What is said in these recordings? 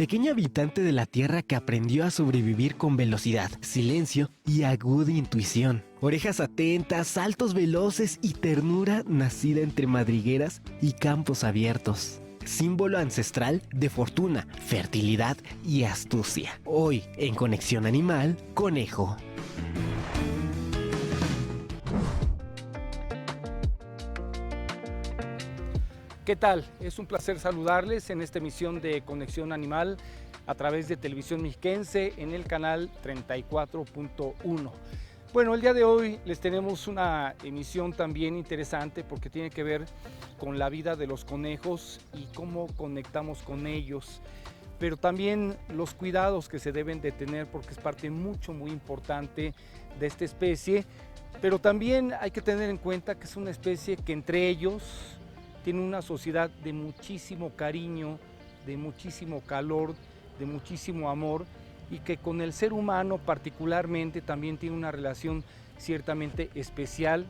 pequeño habitante de la Tierra que aprendió a sobrevivir con velocidad, silencio y aguda intuición. Orejas atentas, saltos veloces y ternura nacida entre madrigueras y campos abiertos. Símbolo ancestral de fortuna, fertilidad y astucia. Hoy, en Conexión Animal, conejo. ¿Qué tal? Es un placer saludarles en esta emisión de Conexión Animal a través de Televisión Mexiquense en el canal 34.1. Bueno, el día de hoy les tenemos una emisión también interesante porque tiene que ver con la vida de los conejos y cómo conectamos con ellos, pero también los cuidados que se deben de tener porque es parte muy importante de esta especie, pero también hay que tener en cuenta que es una especie que entre ellos tiene una sociedad de muchísimo cariño, de muchísimo calor, de muchísimo amor y que con el ser humano particularmente también tiene una relación ciertamente especial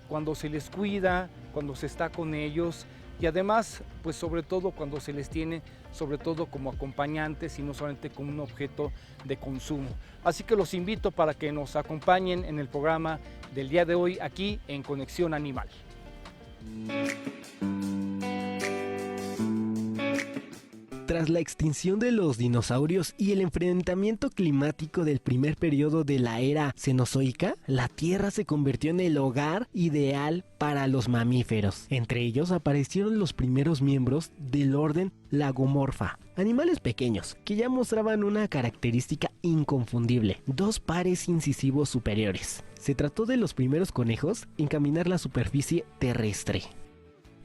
cuando se les cuida, cuando se está con ellos y además, pues sobre todo cuando se les tiene, sobre todo como acompañantes y no solamente como un objeto de consumo. Así que los invito para que nos acompañen en el programa del día de hoy aquí en Conexión Animal. Tras la extinción de los dinosaurios y el enfrentamiento climático del primer periodo de la era cenozoica, la Tierra se convirtió en el hogar ideal para los mamíferos. Entre ellos aparecieron los primeros miembros del orden Lagomorpha, animales pequeños que ya mostraban una característica inconfundible: dos pares incisivos superiores. Se trató de los primeros conejos en caminar la superficie terrestre.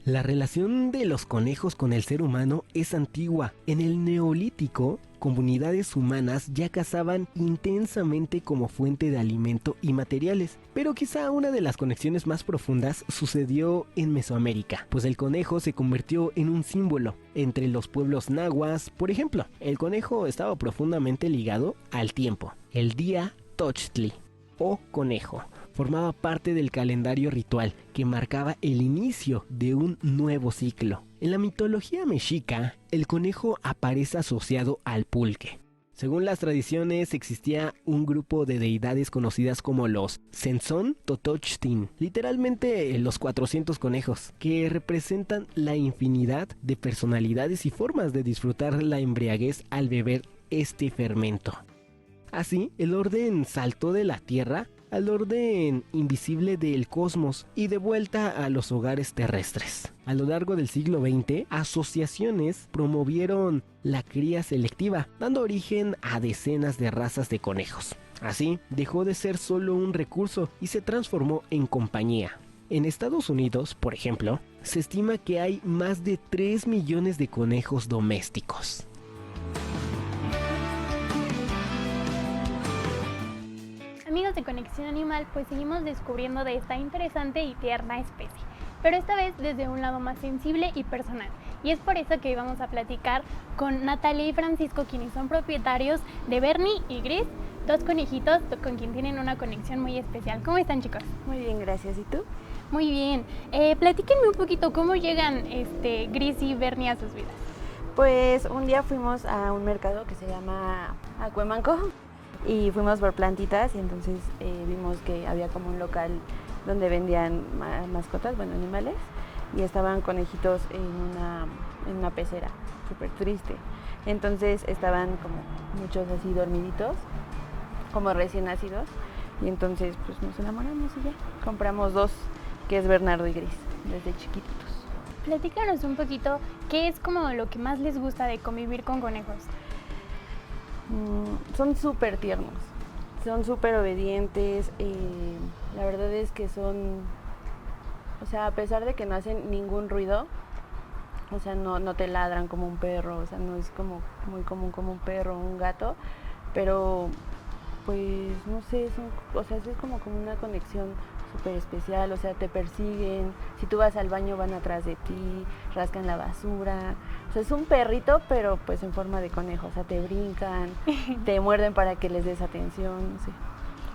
La relación de los conejos con el ser humano es antigua. En el Neolítico, comunidades humanas ya cazaban intensamente como fuente de alimento y materiales. Pero quizá una de las conexiones más profundas sucedió en Mesoamérica, pues el conejo se convirtió en un símbolo entre los pueblos nahuas. Por ejemplo, el conejo estaba profundamente ligado al tiempo. El día Tochtli, o conejo, formaba parte del calendario ritual que marcaba el inicio de un nuevo ciclo. En la mitología mexica, el conejo aparece asociado al pulque. Según las tradiciones, existía un grupo de deidades conocidas como los Censon Totochtin, literalmente los 400 conejos, que representan la infinidad de personalidades y formas de disfrutar la embriaguez al beber este fermento. Así, el orden saltó de la Tierra al orden invisible del cosmos y de vuelta a los hogares terrestres. A lo largo del siglo XX, asociaciones promovieron la cría selectiva, dando origen a decenas de razas de conejos. Así, dejó de ser solo un recurso y se transformó en compañía. En Estados Unidos, por ejemplo, se estima que hay más de 3 millones de conejos domésticos. Amigos de Conexión Animal, pues seguimos descubriendo de esta interesante y tierna especie, pero esta vez desde un lado más sensible y personal. Y es por eso que hoy vamos a platicar con Natalia y Francisco, quienes son propietarios de Bernie y Gris, dos conejitos con quien tienen una conexión muy especial. ¿Cómo están, chicos? Muy bien, gracias. ¿Y tú? Muy bien. Platíquenme un poquito cómo llegan Gris y Bernie a sus vidas. Pues un día fuimos a un mercado que se llama Acuemanco y fuimos por plantitas y entonces vimos que había como un local donde vendían mascotas, bueno, animales, y estaban conejitos en una pecera, súper triste. Entonces estaban como muchos así dormiditos, como recién nacidos, y entonces pues nos enamoramos y ya compramos dos, que es Bernardo y Gris, desde chiquititos. Platícanos un poquito, ¿qué es como lo que más les gusta de convivir con conejos? Son súper tiernos, son súper obedientes, la verdad es que son, o sea, a pesar de que no hacen ningún ruido, o sea, no te ladran como un perro, o sea, no es como muy común como un perro o un gato, pero pues no sé, o sea, es como una conexión súper especial, o sea, te persiguen, si tú vas al baño van atrás de ti, rascan la basura, o sea, es un perrito, pero pues en forma de conejo, o sea, te brincan, te muerden para que les des atención, no sé.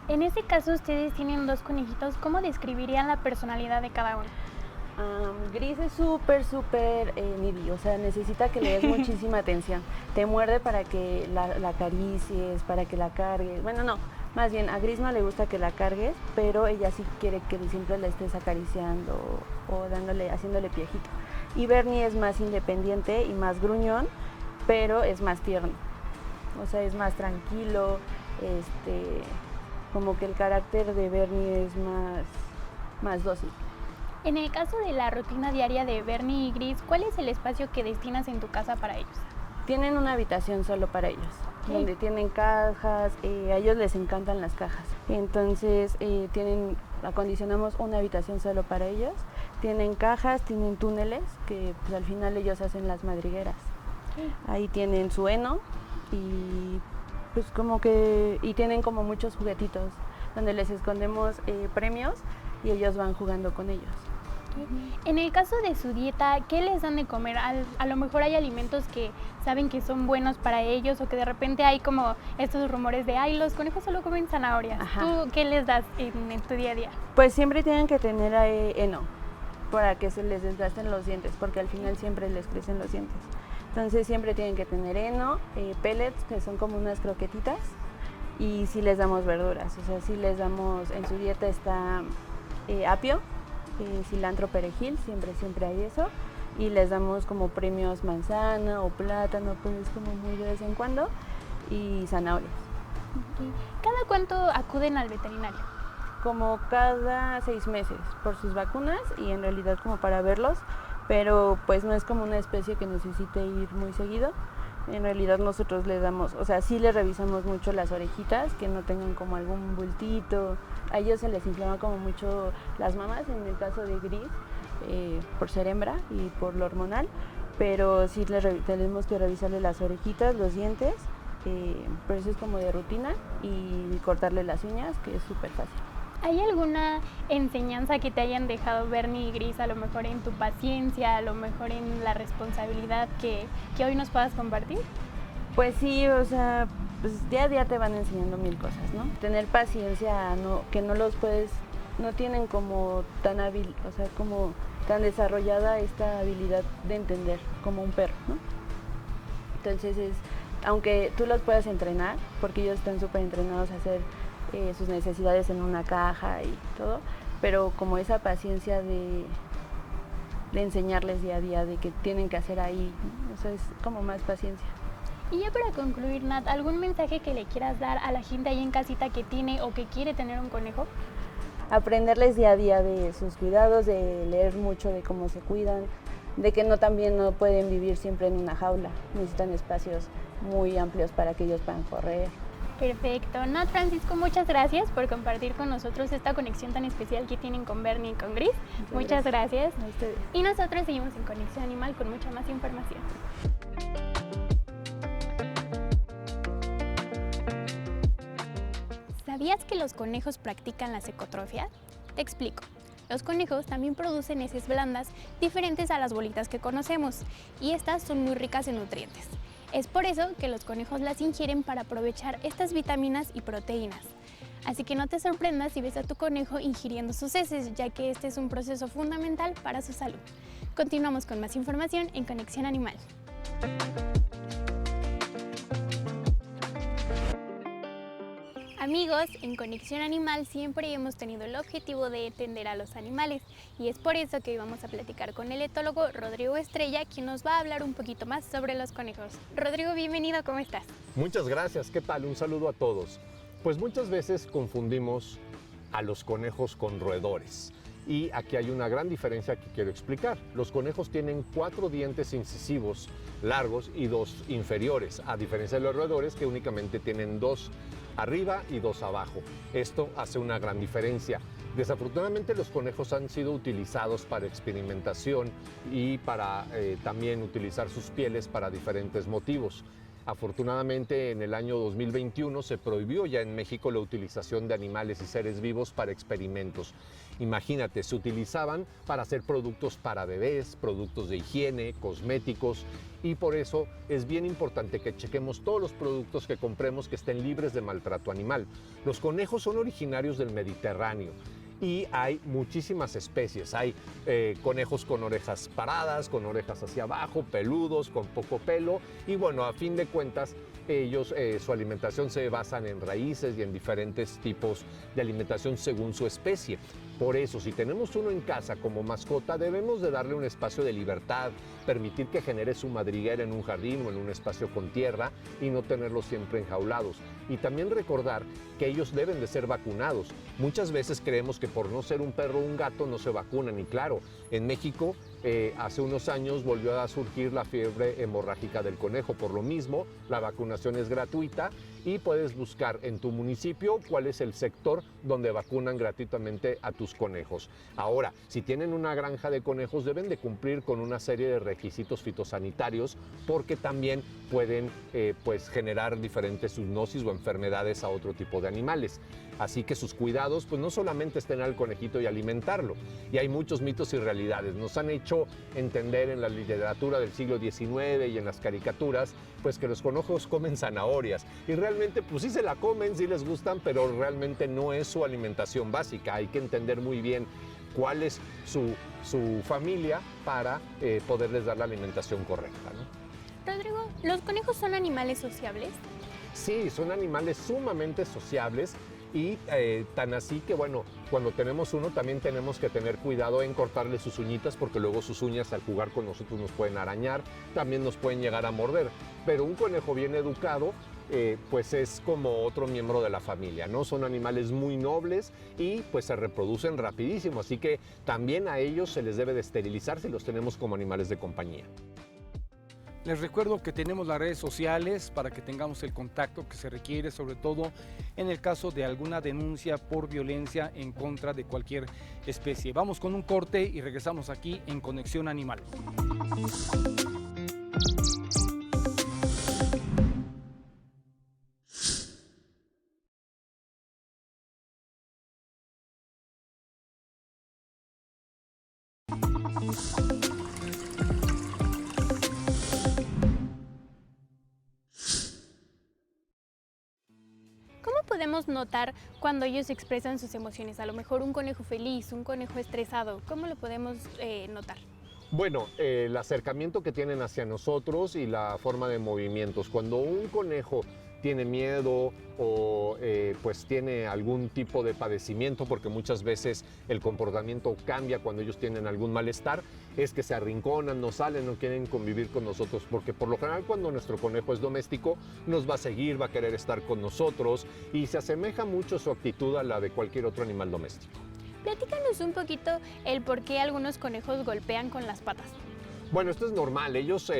En este caso, ustedes tienen dos conejitos, ¿cómo describirían la personalidad de cada uno? Gris es súper needy, o sea, necesita que le des muchísima atención. Te muerde para que la acaricies, para que la cargues. Bueno, no, más bien a Gris no le gusta que la cargues, pero ella sí quiere que siempre la estés acariciando o haciéndole piejito. Y Bernie es más independiente y más gruñón, pero es más tierno. O sea, es más tranquilo, como que el carácter de Bernie es más dócil. En el caso de la rutina diaria de Bernie y Gris, ¿cuál es el espacio que destinas en tu casa para ellos? Tienen una habitación solo para ellos, donde tienen cajas, a ellos les encantan las cajas. Entonces acondicionamos una habitación solo para ellos. Tienen cajas, tienen túneles, que pues, al final ellos hacen las madrigueras. Ahí tienen su heno y pues y tienen como muchos juguetitos, donde les escondemos premios y ellos van jugando con ellos. En el caso de su dieta, ¿qué les dan de comer? A lo mejor hay alimentos que saben que son buenos para ellos o que de repente hay como estos rumores de, ay, los conejos solo comen zanahorias. Ajá. ¿Tú qué les das en tu día a día? Pues siempre tienen que tener heno para que se les desgasten los dientes, porque al final siempre les crecen los dientes. Entonces siempre tienen que tener heno, pellets, que son como unas croquetitas, y sí les damos verduras, o sea, sí les damos, en su dieta está apio, cilantro, perejil, siempre hay eso, y les damos como premios manzana o plátano, pues como muy de vez en cuando, y zanahorias. ¿Cada cuánto acuden al veterinario? Como cada 6 meses por sus vacunas y en realidad como para verlos, pero pues no es como una especie que necesite ir muy seguido. En realidad nosotros les damos, o sea, sí les revisamos mucho las orejitas, que no tengan como algún bultito. A ellos se les inflama como mucho las mamas, en el caso de Gris, por ser hembra y por lo hormonal, pero sí tenemos que revisarle las orejitas, los dientes, pero eso es como de rutina, y cortarle las uñas, que es súper fácil. ¿Hay alguna enseñanza que te hayan dejado Bernie y Gris, a lo mejor en tu paciencia, a lo mejor en la responsabilidad que hoy nos puedas compartir? Pues sí, o sea, pues día a día te van enseñando mil cosas, ¿no? Tener paciencia, que no los puedes, no tienen como tan hábil, o sea, como tan desarrollada esta habilidad de entender como un perro, ¿no? Entonces aunque tú los puedas entrenar, porque ellos están súper entrenados a hacer sus necesidades en una caja y todo, pero como esa paciencia de enseñarles día a día, de que tienen que hacer ahí, ¿no? O sea, es como más paciencia. Y ya para concluir, Nat, ¿algún mensaje que le quieras dar a la gente ahí en casita que tiene o que quiere tener un conejo? Aprenderles día a día de sus cuidados, de leer mucho de cómo se cuidan, de que también no pueden vivir siempre en una jaula, necesitan espacios muy amplios para que ellos puedan correr. Perfecto. Nat, Francisco, muchas gracias por compartir con nosotros esta conexión tan especial que tienen con Bernie y con Gris. Muchas gracias. A ustedes. Y nosotros seguimos en Conexión Animal con mucha más información. ¿Sabías que los conejos practican la secotrofia? Te explico. Los conejos también producen heces blandas diferentes a las bolitas que conocemos, y estas son muy ricas en nutrientes. Es por eso que los conejos las ingieren para aprovechar estas vitaminas y proteínas. Así que no te sorprendas si ves a tu conejo ingiriendo sus heces, ya que este es un proceso fundamental para su salud. Continuamos con más información en Conexión Animal. Amigos, en Conexión Animal siempre hemos tenido el objetivo de entender a los animales, y es por eso que hoy vamos a platicar con el etólogo Rodrigo Estrella, quien nos va a hablar un poquito más sobre los conejos. Rodrigo, bienvenido, ¿cómo estás? Muchas gracias, ¿qué tal? Un saludo a todos. Pues muchas veces confundimos a los conejos con roedores, y aquí hay una gran diferencia que quiero explicar. Los conejos tienen 4 dientes incisivos largos y 2 inferiores, a diferencia de los roedores que únicamente tienen 2 arriba y 2 abajo. Esto hace una gran diferencia. Desafortunadamente los conejos han sido utilizados para experimentación y para también utilizar sus pieles para diferentes motivos. Afortunadamente en el año 2021 se prohibió ya en México la utilización de animales y seres vivos para experimentos. Imagínate, se utilizaban para hacer productos para bebés, productos de higiene, cosméticos, y por eso es bien importante que chequemos todos los productos que compremos que estén libres de maltrato animal. Los conejos son originarios del Mediterráneo y hay muchísimas especies. Hay conejos con orejas paradas, con orejas hacia abajo, peludos, con poco pelo, y bueno, a fin de cuentas, ellos, su alimentación se basan en raíces y en diferentes tipos de alimentación según su especie. Por eso, si tenemos uno en casa como mascota, debemos de darle un espacio de libertad, permitir que genere su madriguera en un jardín o en un espacio con tierra y no tenerlos siempre enjaulados. Y también recordar que ellos deben de ser vacunados. Muchas veces creemos que por no ser un perro o un gato no se vacunan, y claro, en México hace unos años volvió a surgir la fiebre hemorrágica del conejo. Por lo mismo, la vacunación es gratuita y puedes buscar en tu municipio cuál es el sector donde vacunan gratuitamente a tus conejos. Ahora, si tienen una granja de conejos, deben de cumplir con una serie de requisitos fitosanitarios, porque también pueden pues generar diferentes zoonosis o enfermedades a otro tipo de animales. Así que sus cuidados pues no solamente es tener al conejito y alimentarlo. Y hay muchos mitos y realidades. Nos han hecho entender en la literatura del siglo XIX y en las caricaturas pues que los conejos comen zanahorias, y realmente pues sí se la comen, sí les gustan, pero realmente no es su alimentación básica. Hay que entender muy bien cuál es su familia para poderles dar la alimentación correcta, ¿no? Rodrigo, ¿los conejos son animales sociables? Sí, son animales sumamente sociables, y tan así que bueno, cuando tenemos uno también tenemos que tener cuidado en cortarle sus uñitas, porque luego sus uñas al jugar con nosotros nos pueden arañar, también nos pueden llegar a morder. Pero un conejo bien educado pues es como otro miembro de la familia, ¿no? Son animales muy nobles y pues se reproducen rapidísimo, así que también a ellos se les debe de esterilizar si los tenemos como animales de compañía. Les recuerdo que tenemos las redes sociales para que tengamos el contacto que se requiere, sobre todo en el caso de alguna denuncia por violencia en contra de cualquier especie. Vamos con un corte y regresamos aquí en Conexión Animal. ¿Cómo podemos notar cuando ellos expresan sus emociones? A lo mejor un conejo feliz, un conejo estresado, ¿cómo lo podemos notar? Bueno, el acercamiento que tienen hacia nosotros y la forma de movimientos. Cuando un conejo tiene miedo o pues tiene algún tipo de padecimiento, porque muchas veces el comportamiento cambia cuando ellos tienen algún malestar, es que se arrinconan, no salen, no quieren convivir con nosotros, porque por lo general cuando nuestro conejo es doméstico nos va a seguir, va a querer estar con nosotros, y se asemeja mucho su actitud a la de cualquier otro animal doméstico. Platícanos un poquito el por qué algunos conejos golpean con las patas. Bueno, esto es normal. Ellos,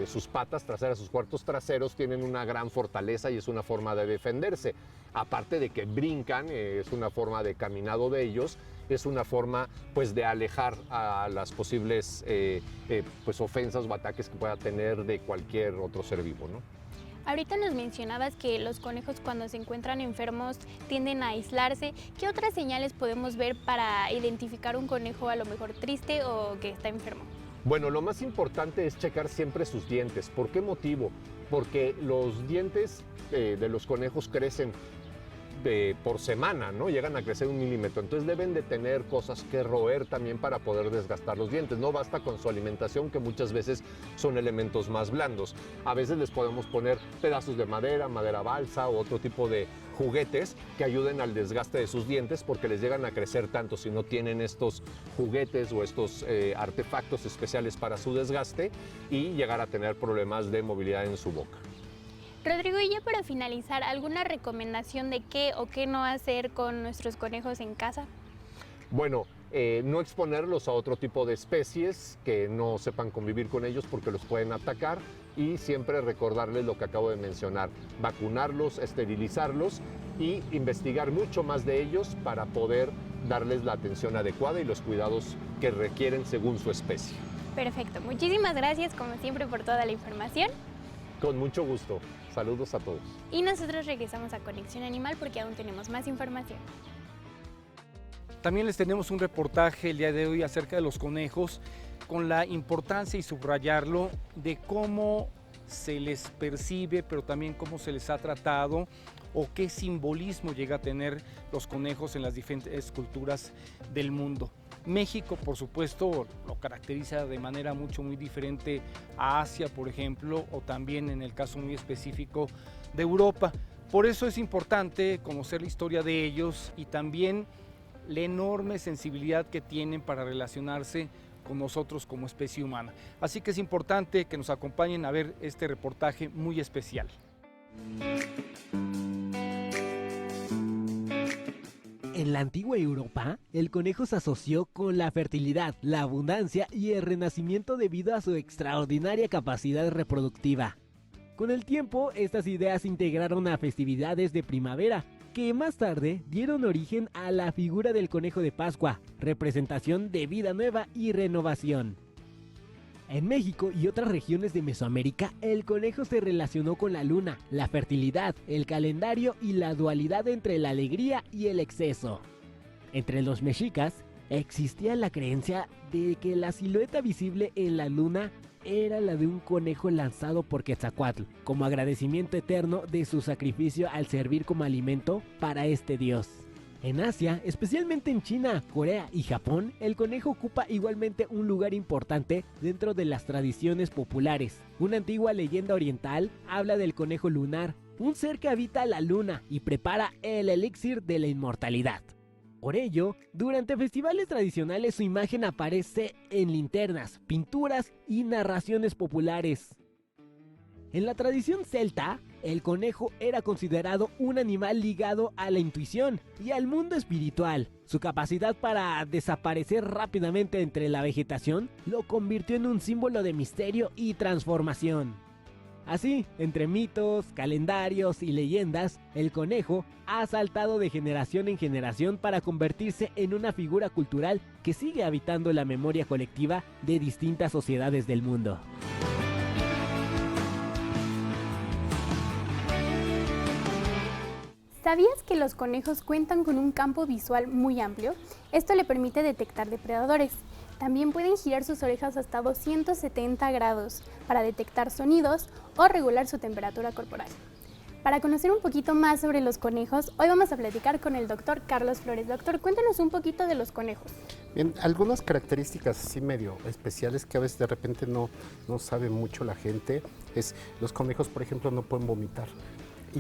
sus patas traseras, sus cuartos traseros, tienen una gran fortaleza y es una forma de defenderse. Aparte de que brincan, es una forma de caminado de ellos, es una forma pues de alejar a las posibles pues ofensas o ataques que pueda tener de cualquier otro ser vivo, ¿no? Ahorita nos mencionabas que los conejos cuando se encuentran enfermos tienden a aislarse. ¿Qué otras señales podemos ver para identificar un conejo a lo mejor triste o que está enfermo? Bueno, lo más importante es checar siempre sus dientes. ¿Por qué motivo? Porque los dientes de los conejos crecen por semana, ¿no? Llegan a crecer 1 milímetro, entonces deben de tener cosas que roer también para poder desgastar los dientes. No basta con su alimentación, que muchas veces son elementos más blandos. A veces les podemos poner pedazos de madera, madera balsa o otro tipo de juguetes que ayuden al desgaste de sus dientes, porque les llegan a crecer tanto si no tienen estos juguetes o estos artefactos especiales para su desgaste, y llegar a tener problemas de movilidad en su boca. Rodrigo, y ya para finalizar, ¿alguna recomendación de qué o qué no hacer con nuestros conejos en casa? Bueno, no exponerlos a otro tipo de especies que no sepan convivir con ellos, porque los pueden atacar, y siempre recordarles lo que acabo de mencionar: vacunarlos, esterilizarlos y investigar mucho más de ellos para poder darles la atención adecuada y los cuidados que requieren según su especie. Perfecto, muchísimas gracias como siempre por toda la información. Con mucho gusto. Saludos a todos. Y nosotros regresamos a Conexión Animal porque aún tenemos más información. También les tenemos un reportaje el día de hoy acerca de los conejos, con la importancia, y subrayarlo, de cómo se les percibe, pero también cómo se les ha tratado o qué simbolismo llega a tener los conejos en las diferentes culturas del mundo. México, por supuesto, lo caracteriza de manera muy diferente a Asia, por ejemplo, o también en el caso muy específico de Europa. Por eso es importante conocer la historia de ellos y también la enorme sensibilidad que tienen para relacionarse con nosotros como especie humana. Así que es importante que nos acompañen a ver este reportaje muy especial. En la antigua Europa, el conejo se asoció con la fertilidad, la abundancia y el renacimiento debido a su extraordinaria capacidad reproductiva. Con el tiempo, estas ideas se integraron a festividades de primavera, que más tarde dieron origen a la figura del conejo de Pascua, representación de vida nueva y renovación. En México y otras regiones de Mesoamérica, el conejo se relacionó con la luna, la fertilidad, el calendario y la dualidad entre la alegría y el exceso. Entre los mexicas, existía la creencia de que la silueta visible en la luna era la de un conejo lanzado por Quetzalcóatl, como agradecimiento eterno de su sacrificio al servir como alimento para este dios. En Asia, especialmente en China, Corea y Japón, el conejo ocupa igualmente un lugar importante dentro de las tradiciones populares. Una antigua leyenda oriental habla del conejo lunar, un ser que habita la luna y prepara el elixir de la inmortalidad. Por ello, durante festivales tradicionales su imagen aparece en linternas, pinturas y narraciones populares. En la tradición celta, el conejo era considerado un animal ligado a la intuición y al mundo espiritual. Su capacidad para desaparecer rápidamente entre la vegetación lo convirtió en un símbolo de misterio y transformación. Así, entre mitos, calendarios y leyendas, el conejo ha saltado de generación en generación para convertirse en una figura cultural que sigue habitando la memoria colectiva de distintas sociedades del mundo. ¿Sabías que los conejos cuentan con un campo visual muy amplio? Esto le permite detectar depredadores. También pueden girar sus orejas hasta 270 grados para detectar sonidos o regular su temperatura corporal. Para conocer un poquito más sobre los conejos, hoy vamos a platicar con el doctor Carlos Flores. Doctor, cuéntanos un poquito de los conejos. Bien, algunas características así medio especiales que a veces de repente no sabe mucho la gente es los conejos, por ejemplo, no pueden vomitar.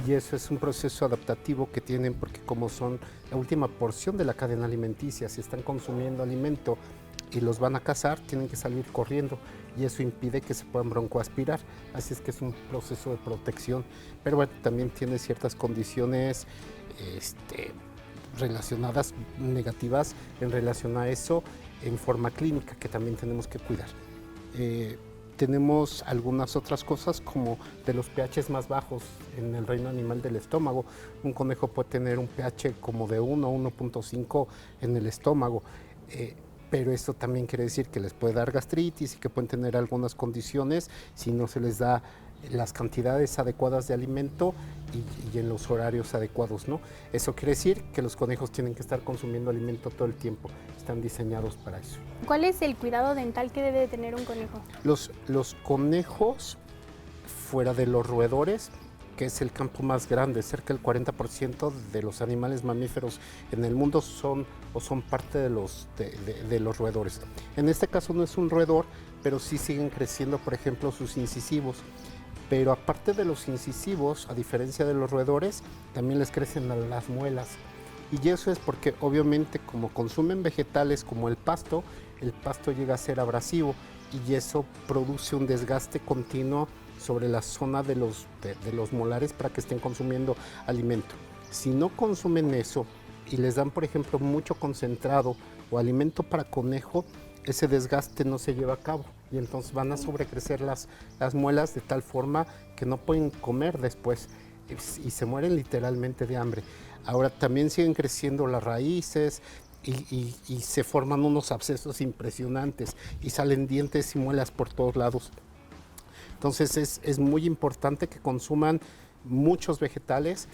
Y eso es un proceso adaptativo que tienen porque como son la última porción de la cadena alimenticia, si están consumiendo alimento y los van a cazar, tienen que salir corriendo y eso impide que se puedan broncoaspirar. Así es que es un proceso de protección. Pero bueno, también tiene ciertas condiciones relacionadas, negativas en relación a eso en forma clínica que también tenemos que cuidar. Tenemos algunas otras cosas como de los pHs más bajos en el reino animal del estómago. Un conejo puede tener un pH como de 1 o 1.5 en el estómago, pero esto también quiere decir que les puede dar gastritis y que pueden tener algunas condiciones si no se les da las cantidades adecuadas de alimento y en los horarios adecuados, ¿no? Eso quiere decir que los conejos tienen que estar consumiendo alimento todo el tiempo, están diseñados para eso. ¿Cuál es el cuidado dental que debe de tener un conejo? Los conejos, fuera de los roedores, que es el campo más grande, cerca del 40% de los animales mamíferos en el mundo son parte de los roedores. En este caso no es un roedor, pero sí siguen creciendo, por ejemplo, sus incisivos. Pero aparte de los incisivos, a diferencia de los roedores, también les crecen las muelas. Y eso es porque obviamente como consumen vegetales como el pasto llega a ser abrasivo y eso produce un desgaste continuo sobre la zona de los molares para que estén consumiendo alimento. Si no consumen eso y les dan, por ejemplo, mucho concentrado o alimento para conejo, ese desgaste no se lleva a cabo y entonces van a sobrecrecer las muelas de tal forma que no pueden comer después y se mueren literalmente de hambre. Ahora también siguen creciendo las raíces y se forman unos abscesos impresionantes y salen dientes y muelas por todos lados. Entonces es muy importante que consuman muchos vegetales,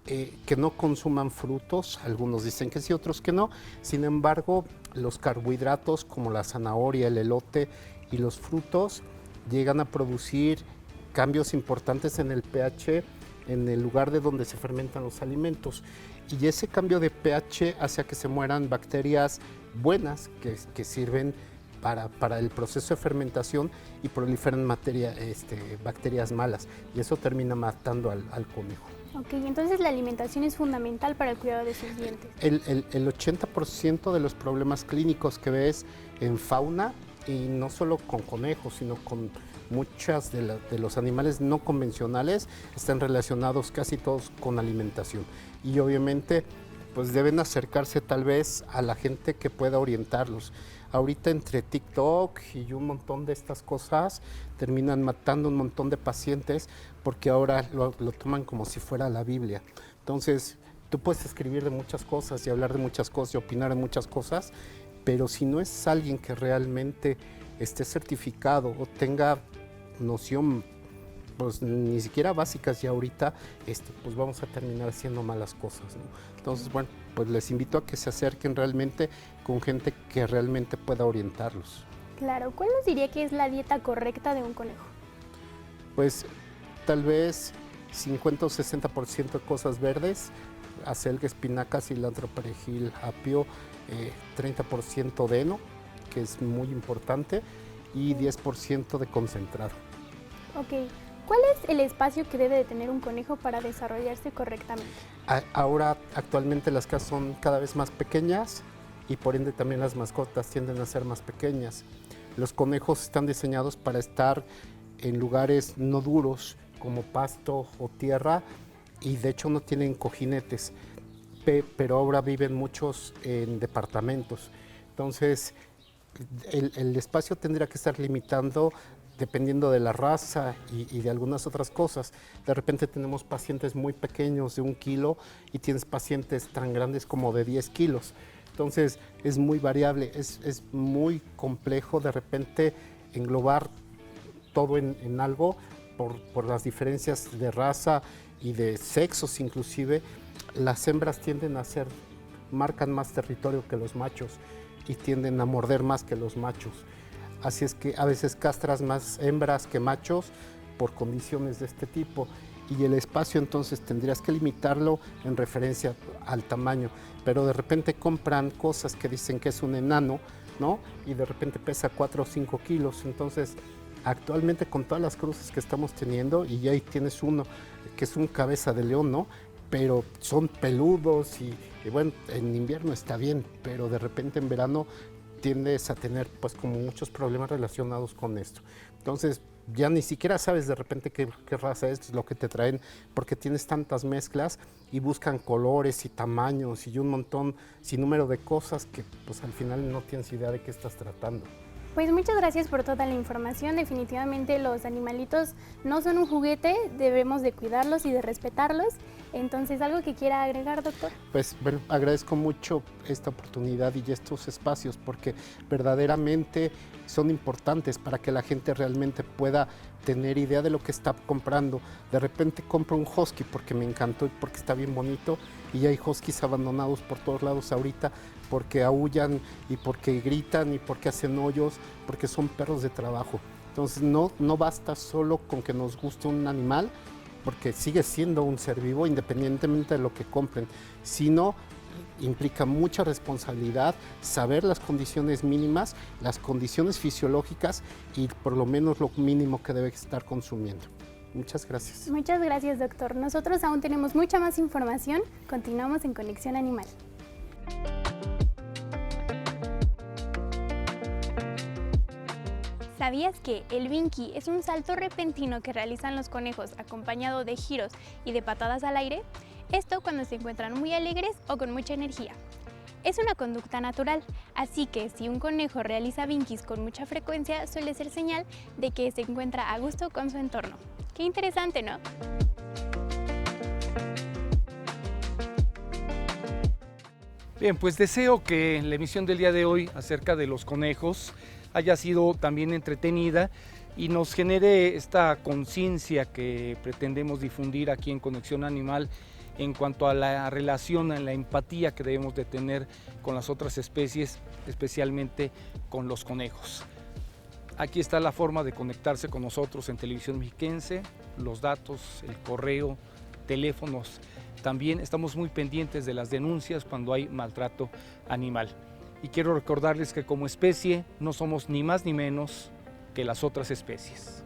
que no consuman frutos, algunos dicen que sí, otros que no. Sin embargo, los carbohidratos como la zanahoria, el elote y los frutos llegan a producir cambios importantes en el pH en el lugar de donde se fermentan los alimentos. Y ese cambio de pH hace que se mueran bacterias buenas que sirven para el proceso de fermentación y proliferan bacterias malas. Y eso termina matando al conejo. Ok, entonces la alimentación es fundamental para el cuidado de sus dientes. El 80% de los problemas clínicos que ves en fauna, y no solo con conejos, sino con muchas de los animales no convencionales, están relacionados casi todos con alimentación. Y obviamente pues deben acercarse tal vez a la gente que pueda orientarlos. Ahorita entre TikTok y un montón de estas cosas terminan matando un montón de pacientes porque ahora lo toman como si fuera la Biblia. Entonces tú puedes escribir de muchas cosas y hablar de muchas cosas y opinar de muchas cosas, pero si no es alguien que realmente esté certificado o tenga noción, pues ni siquiera básicas, y ahorita pues vamos a terminar haciendo malas cosas, ¿no? Entonces, bueno, pues les invito a que se acerquen realmente con gente que realmente pueda orientarlos. Claro, ¿cuál nos diría que es la dieta correcta de un conejo? Pues tal vez 50 o 60% de cosas verdes, acelga, espinaca, cilantro, perejil, apio, 30% de heno, que es muy importante, y 10% de concentrado. Ok, ¿cuál es el espacio que debe de tener un conejo para desarrollarse correctamente? Ahora actualmente las casas son cada vez más pequeñas y por ende también las mascotas tienden a ser más pequeñas. Los conejos están diseñados para estar en lugares no duros como pasto o tierra, y de hecho no tienen cojinetes, pero ahora viven muchos en departamentos. Entonces el espacio tendría que estar limitando dependiendo de la raza y de algunas otras cosas. De repente tenemos pacientes muy pequeños de 1 kilo y tienes pacientes tan grandes como de 10 kilos. Entonces es muy variable, es muy complejo de repente englobar todo en algo por las diferencias de raza y de sexos inclusive. Las hembras tienden a marcan más territorio que los machos y tienden a morder más que los machos. Así es que a veces castras más hembras que machos por condiciones de este tipo, y el espacio entonces tendrías que limitarlo en referencia al tamaño, pero de repente compran cosas que dicen que es un enano, ¿no? Y de repente pesa 4 o 5 kilos, entonces actualmente con todas las cruces que estamos teniendo, y ahí tienes uno que es un cabeza de león, ¿no? Pero son peludos y bueno, en invierno está bien, pero de repente en verano tiendes a tener pues como muchos problemas relacionados con esto. Entonces ya ni siquiera sabes de repente qué raza es lo que te traen, porque tienes tantas mezclas y buscan colores y tamaños y un montón, sin número de cosas que pues al final no tienes idea de qué estás tratando. Pues muchas gracias por toda la información. Definitivamente los animalitos no son un juguete, debemos de cuidarlos y de respetarlos. Entonces, ¿algo que quiera agregar, doctor? Pues bueno, agradezco mucho esta oportunidad y estos espacios porque verdaderamente son importantes para que la gente realmente pueda tener idea de lo que está comprando. De repente compro un husky porque me encantó y porque está bien bonito, y hay huskies abandonados por todos lados ahorita porque aúllan y porque gritan y porque hacen hoyos, porque son perros de trabajo. Entonces no basta solo con que nos guste un animal, porque sigue siendo un ser vivo independientemente de lo que compren, sino implica mucha responsabilidad saber las condiciones mínimas, las condiciones fisiológicas y por lo menos lo mínimo que debe estar consumiendo. Muchas gracias. Muchas gracias, doctor. Nosotros aún tenemos mucha más información. Continuamos en Conexión Animal. ¿Sabías que el Vinky es un salto repentino que realizan los conejos acompañado de giros y de patadas al aire? Esto cuando se encuentran muy alegres o con mucha energía. Es una conducta natural, así que si un conejo realiza Vinkys con mucha frecuencia, suele ser señal de que se encuentra a gusto con su entorno. ¡Qué interesante!, ¿no? Bien, pues deseo que la emisión del día de hoy acerca de los conejos haya sido también entretenida y nos genere esta conciencia que pretendemos difundir aquí en Conexión Animal en cuanto a la relación, a la empatía que debemos de tener con las otras especies, especialmente con los conejos. Aquí está la forma de conectarse con nosotros en Televisión Mexiquense, los datos, el correo, teléfonos. También estamos muy pendientes de las denuncias cuando hay maltrato animal. Y quiero recordarles que como especie no somos ni más ni menos que las otras especies.